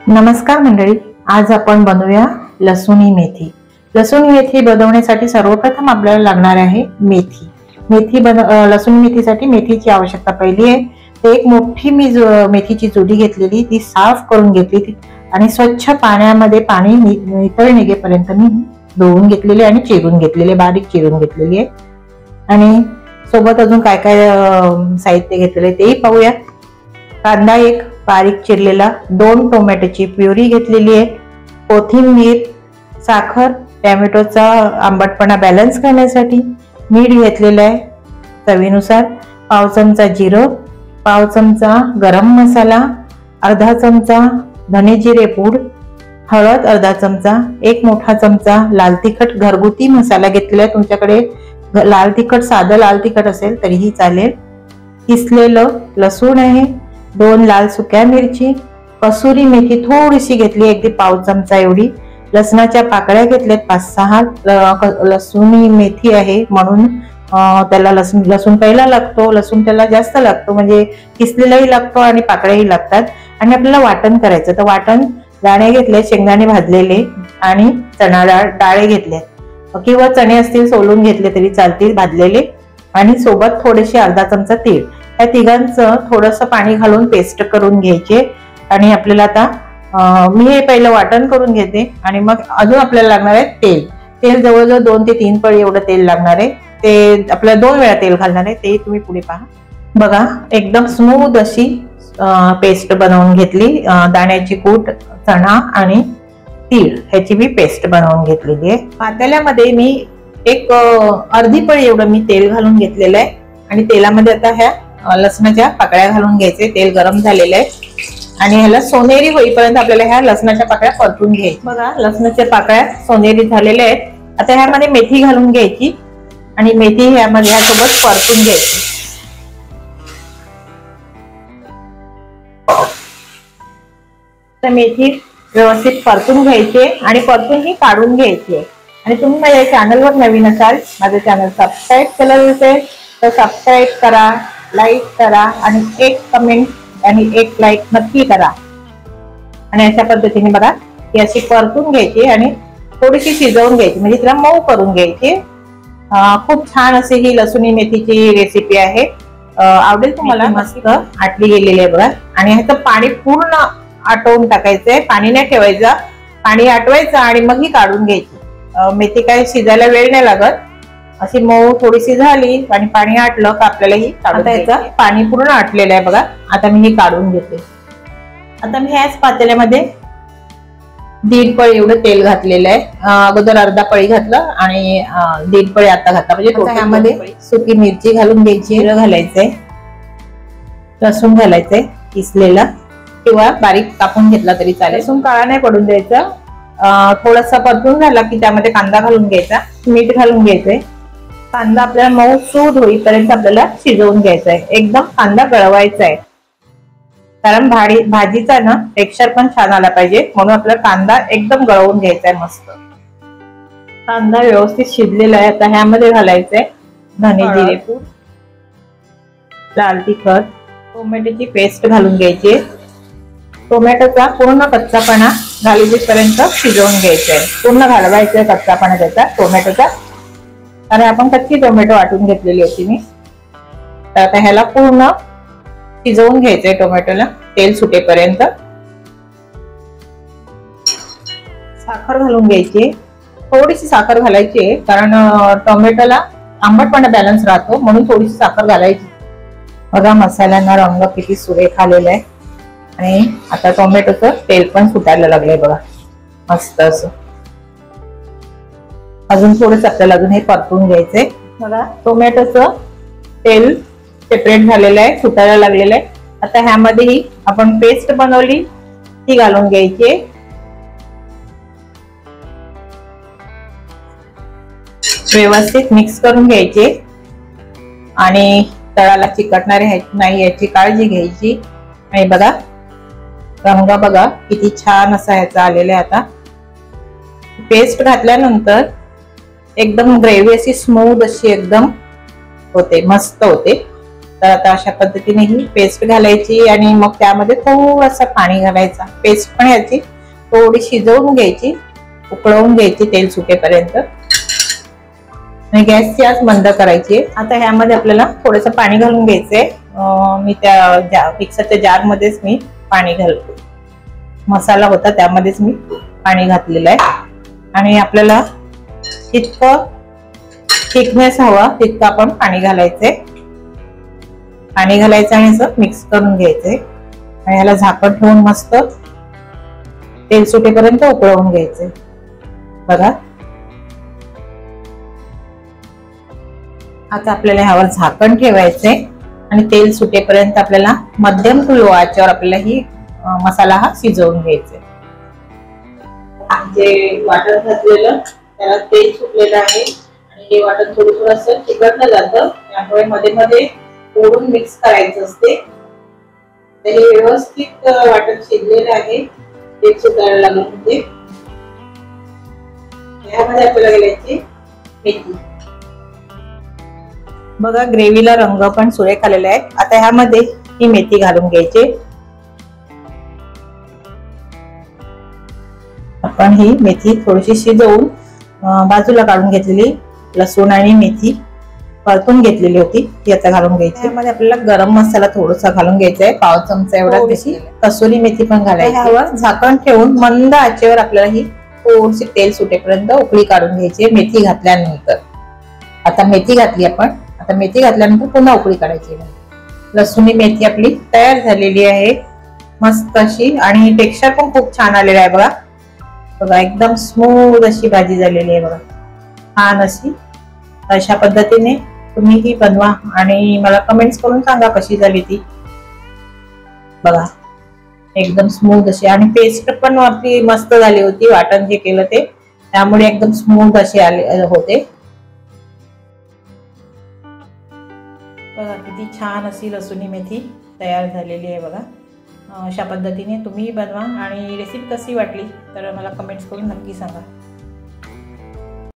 नमस्कार मंडळी, आज आपण बनवूया लसूणी मेथी। लसूणी मेथी बनवण्यासाठी सर्वप्रथम आपल्याला लागणार आहे मेथी। लसूणी मेथीसाठी मेथीची आवश्यकता पहिली आहे। ते एक मोठी मी मेथीची जुडी घेतलेली, ती साफ करून घेतली आणि स्वच्छ पाण्यामध्ये पाणी नितळ निघेपर्यंत मी धुवून घेतलेली आणि चिरून घेतलेली, बारीक चिरून घेतलेली आहे। आणि सोबत अजून काय काय साहित्य घेतलेले तेही पाहूया। कांदा एक बारीक चिरलेला, 2 टोमॅटोची प्युरी घेतलेली आहे, कोथिंबीर, साखर, टोमॅटोचा आंबटपणा बॅलन्स करण्यासाठी, मीठ घेतलेलं आहे चवीनुसार, पाव चमचा जिरं, पाव चमचा गरम मसाला, अर्धा चमचा धने जिरे पूड, हळद अर्धा चमचा, 1 मोठा चमचा लाल तिखट घरगुती मसाला घेतलेला आहे। तुमच्याकडे लाल तिखट साधं लाल तिखट असेल तरीही चालेल। किसलेलं लसूण आहे, 2 लाल सुक्या मिरची, कसुरी मेथी थोडीशी घेतली, अगदी पाव चमचा एवढी, लसणाच्या पाकळ्या घेतल्यात 5-6, लसूणी मेथी आहे म्हणून त्याला लसूण पहिला लागतो, लसूण त्याला जास्त लागतो, म्हणजे किसलेलाही लागतो आणि पाकळ्याही लागतात। आणि आपल्याला वाटण करायचं, तर वाटण दाणे घेतले, शेंगदाणे भाजलेले आणि चणा डाळे घेतले किंवा चणे असतील सोलून घेतले तरी चालतील भाजलेले, आणि सोबत थोडेसे अर्धा चमचा तीळ। या तिघांचं थोडंसं पाणी घालून पेस्ट करून घ्यायचे। आणि आपल्याला आता मी हे पहिलं वाटण करून घेते आणि मग अजून आपल्याला लागणार आहे तेल जवळजवळ 2 ते 3 पळी एवढं तेल लागणार आहे। ते आपल्याला 2 वेळा तेल घालणार आहे, ते तुम्ही पुढे पहा। बघा, एकदम स्मूथ अशी पेस्ट बनवून घेतली, दाण्याची कूट, चणा आणि तीळ ह्याची मी पेस्ट बनवून घेतलेली आहे। पातेल्यामध्ये मी एक अर्धी पळी एवढं मी तेल घालून घेतलेलं आहे आणि तेलामध्ये आता ह्या लसणाच्या पाकळ्या घालून घ्यायचे। तेल गरम झालेलं आहे आणि ह्याला सोनेरी होईपर्यंत आपल्याला ह्या लसणाच्या पाकळ्या परतून घ्यायच्या। बघा, लसणाच्या पाकळ्या सोनेरी झालेल्या आहेत। आता ह्यामध्ये मेथी घालून घ्यायची आणि मेथी ह्यामध्ये ह्यासोबत परतून घ्यायची। तर मेथी व्यवस्थित परतून घ्यायची आणि परतून ही काढून घ्यायची। आणि तुम्ही माझ्या चॅनलवर नवीन असाल, माझं चॅनल सबस्क्राईब केलं असेल तर सबस्क्राईब करा, लाईक करा आणि 1 कमेंट आणि 1 लाईक नक्की करा। आणि अशा पद्धतीने बघा ही अशी परतून घ्यायची आणि थोडीशी शिजवून घ्यायची, म्हणजे तिला मऊ करून घ्यायची। खूप छान अशी ही लसूणी मेथीची रेसिपी आहे, आवडेल तुम्हाला। मस्त आटली गेलेली आहे बघा। आणि ह्याचं पाणी पूर्ण आटवून टाकायचंय, पाणी नाही ठेवायचं, पाणी आटवायचं आणि मग ही काढून घ्यायची। मेथी काय शिजायला वेळ नाही लागत, अशी मऊ थोडीशी झाली आणि पाणी आटलं का आपल्याला ही काढून घ्यायचं। पाणी पूर्ण आटलेलं आहे बघा, आता मी ही काढून घेते। आता मी ह्याच पातेल्यामध्ये 1.5 पळी एवढं तेल घातलेलं आहे, अगोदर अर्धा पळी घातलं आणि 1.5 पळी आता घातला, म्हणजे ह्यामध्ये सुकी मिरची घालून घ्यायची, जिरं घालायचंय, लसूण घालायचंय किसलेला किंवा बारीक कापून घेतला तरी चालेल। लसूण काळा नाही पडून द्यायचं। थोडासा परतून झाला की त्यामध्ये कांदा घालून घ्यायचा, मीठ घालून घ्यायचंय। कांदा आपल्याला मऊसूद होईपर्यंत आपल्याला शिजवून घ्यायचा आहे, एकदम कांदा गळवायचा आहे, कारण भाजीचा ना टेक्स्चर पण छान आला पाहिजे, म्हणून आपल्याला कांदा एकदम गळवून घ्यायचा आहे। मस्त कांदा व्यवस्थित शिजलेला आहे। आता ह्यामध्ये घालायचंय धने जिरे पूड, लाल तिखट, टोमॅटोची पेस्ट घालून घ्यायची। टोमॅटोचा पूर्ण कच्चापणा घालूपर्यंत शिजवून घ्यायचा आहे, पूर्ण घालवायचा आहे कच्चापणा त्याचा टोमॅटोचा, कारण आपण कच्ची टोमॅटो वाटून घेतलेली होती मी। तर आता ह्याला पूर्ण शिजवून घ्यायचंय टोमॅटोला तेल सुटेपर्यंत। साखर घालून घ्यायची, थोडीशी साखर घालायची आहे, कारण टोमॅटोला आंबटपणा बॅलन्स राहतो म्हणून थोडीशी साखर घालायची। बघा, मसाल्यांना रंग किती सुरेख आलेला आहे आणि आता टोमॅटोचं तेल पण सुटायला लागलंय बघा, मस्त असं। अजून थोडंसं आपल्याला अजून हे परतून घ्यायचंय। बघा, टोमॅटोचं तेल सेपरेट झालेलं आहे, सुटायला लागलेलं आहे। आता ह्यामध्ये ही आपण पेस्ट बनवली ती घालून घ्यायची, व्यवस्थित मिक्स करून घ्यायचे आणि तळाला चिकटणारे नाही याची काळजी घ्यायची। आणि बघा, रंग बघा किती छान असा ह्याचा आलेला आहे। आता पेस्ट घातल्यानंतर एकदम ग्रेव्ही अशी स्मूथ अशी एकदम होते, मस्त होते। तर आता अशा पद्धतीने ही पेस्ट घालायची आणि मग त्यामध्ये थोडंसं पाणी घालायचं. पेस्ट पण याची थोडी शिजवून घ्यायची, उकळवून घ्यायची तेल सुटेपर्यंत आणि गॅसची आच मंद करायची. आता ह्यामध्ये आपल्याला थोडंसं पाणी घालून घ्यायचंय. मी त्या मिक्सरच्या जार मध्येच मी पाणी घालतो. मसाला होता त्यामध्येच मी पाणी घातलेलं आहे आणि आपल्याला जितकं थिकनेस हवा तितकं आपण पाणी घालायचंय. पाणी घालायचं आणि असं मिक्स करून घ्यायचंय आणि याला झाकण ठेवून मस्त तेल सुटेपर्यंत उकळवून घ्यायचंय. बघा आता आपल्याला ह्यावर झाकण ठेवायचंय आणि तेल सुटेपर्यंत आपल्याला मध्यम टू लो आचेवर आपल्याला ही मसाला हा शिजवून घ्यायचा. जे वाटण घातलेलं त्याला तेल सुटलेलं आहे आणि हे वाटण थोडं थोडं असं चिकटलं जातं, त्यामुळे मध्ये मध्ये ओढून मिक्स करायचं असते. तर हे व्यवस्थित वाटण शिजलेलं आहे. तेल सुटायला लागलं म्हणजे यामध्ये आपल्याला घालायची मेथी. बघा ग्रेव्हीला रंग पण सुरेख आलेला आहे. आता ह्यामध्ये ही मेथी घालून घ्यायची. आपण ही मेथी थोडीशी शिजवून बाजूला काढून घेतलेली लसूण आणि मेथी परतून घेतलेली होती ती आता घालून घ्यायची. त्यामध्ये आपल्याला गरम मसाला थोडासा घालून घ्यायचा आहे, पाव चमचा एवढा. त्याची कसुरी मेथी पण घालायची. ह्यावर झाकण ठेवून मंद आचेवर आपल्याला ही थोडीशी तेल सुटेपर्यंत उकळी काढून घ्यायची मेथी घातल्यानंतर. आता मेथी घातली आपण, आता मेथी घातल्यानंतर पुन्हा उकळी काढायची. लसूणी मेथी आपली तयार झालेली आहे मस्त अशी आणि टेक्स्चर पण खूप छान आलेलं आहे. बघा बघा एकदम स्मूथ अशी भाजी झालेली आहे. बघा छान अशी. अशा पद्धतीने तुम्ही ही बनवा आणि मला कमेंट्स करून सांगा कशी झाली ती. बघा एकदम स्मूथ अशी आणि पेस्ट पण आपली मस्त झाली होती. वाटण जे केलं ते त्यामुळे एकदम स्मूथ असे आले होते. बघा किती छान अशी लसूणी मेथी तयार झालेली आहे. बघा अशा पद्धतीने तुम्ही बनवा आणि रेसिपी कशी वाटली तर मला कमेंट्स करून नक्की सांगा.